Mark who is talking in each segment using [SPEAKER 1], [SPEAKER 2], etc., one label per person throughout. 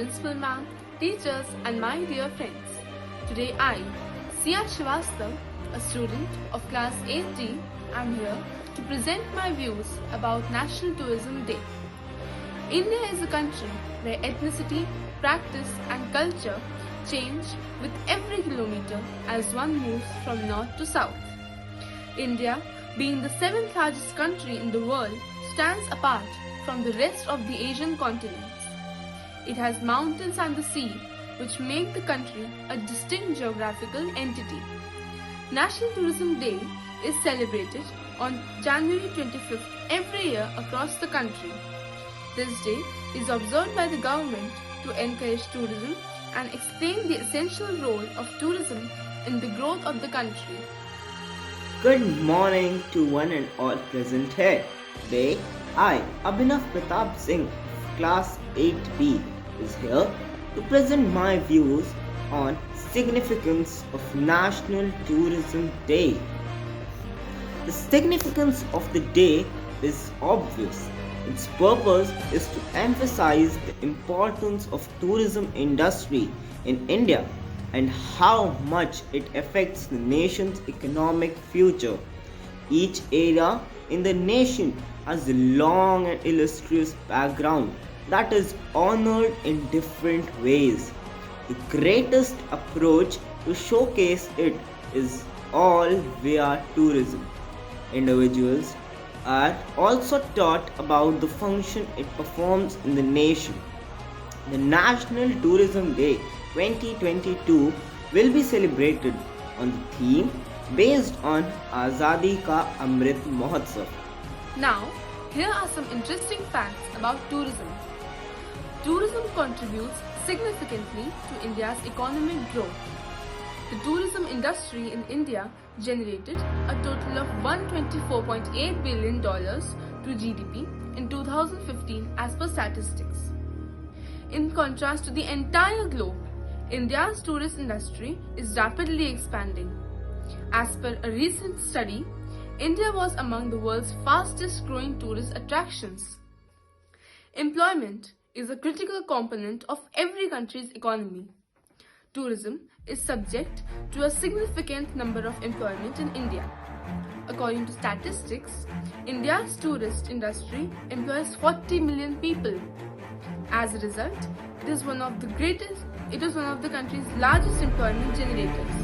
[SPEAKER 1] Principal Ma'am, teachers and my dear friends. Today I, Sia Srivastav, a student of class 8D, am here to present my views about National Tourism Day. India is a country where ethnicity, practice and culture change with every kilometer as one moves from north to south. India, being the seventh largest country in the world, stands apart from the rest of the Asian continents. It has mountains and the sea, which make the country a distinct geographical entity. National Tourism Day is celebrated on January 25th every year across the country. This day is observed by the government to encourage tourism and explain the essential role of tourism in the growth of the country.
[SPEAKER 2] Good morning to one and all present here. Today, I, Abhinav Pratap Singh of Class 8B, is here to present my views on significance of National Tourism Day. The significance of the day is obvious. Its purpose is to emphasize the importance of tourism industry in India and how much it affects the nation's economic future. Each area in the nation has a long and illustrious background that is honored in different ways. The greatest approach to showcase it is all via tourism. Individuals are also taught about the function it performs in the nation. The National Tourism Day 2022 will be celebrated on the theme based on Azadi Ka Amrit Mahotsav.
[SPEAKER 1] Now, here are some interesting facts about tourism. Tourism contributes significantly to India's economic growth. The tourism industry in India generated a total of $124.8 billion to GDP in 2015 as per statistics. In contrast to the entire globe, India's tourist industry is rapidly expanding. As per a recent study, India was among the world's fastest growing tourist attractions. Employment is a critical component of every country's economy. Tourism is subject to a significant number of employment in India. According to statistics, India's tourist industry employs 40 million people. As a result, it is one of the country's largest employment generators.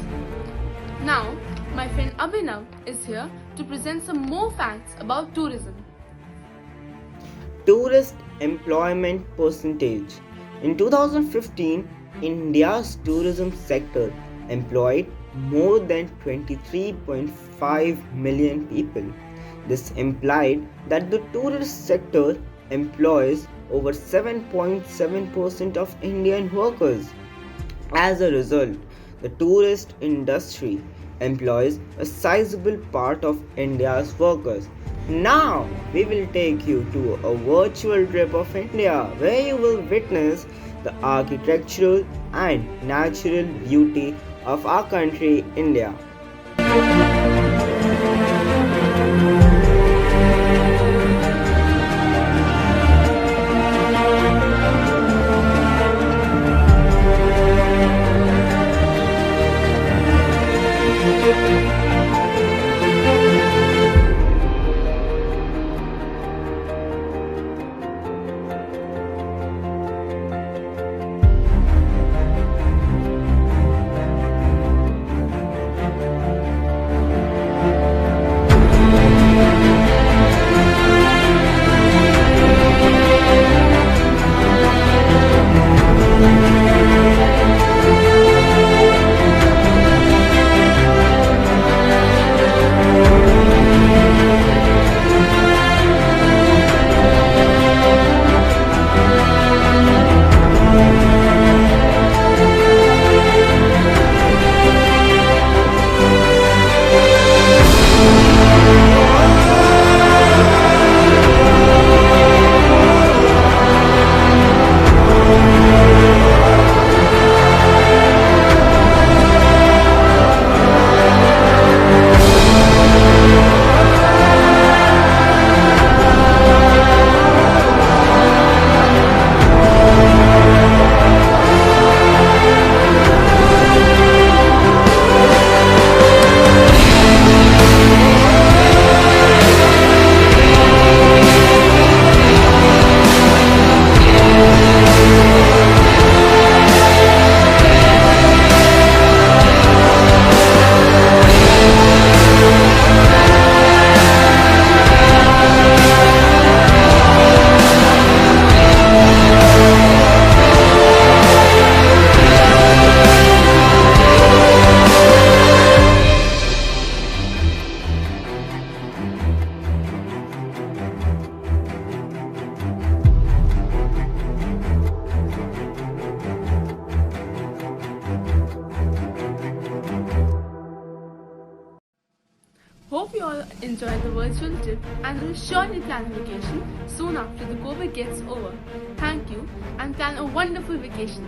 [SPEAKER 1] Now, my friend Abhinav is here to present some more facts about tourism.
[SPEAKER 2] Tourist employment percentage. In 2015, India's tourism sector employed more than 23.5 million people. This implied that the tourist sector employs over 7.7% of Indian workers. As a result, the tourist industry employs a sizable part of India's workers. Now, we will take you to a virtual trip of India where you will witness the architectural and natural beauty of our country, India.
[SPEAKER 1] Hope you all enjoy the virtual trip and will surely plan a vacation soon after the COVID gets over. Thank you and plan a wonderful vacation.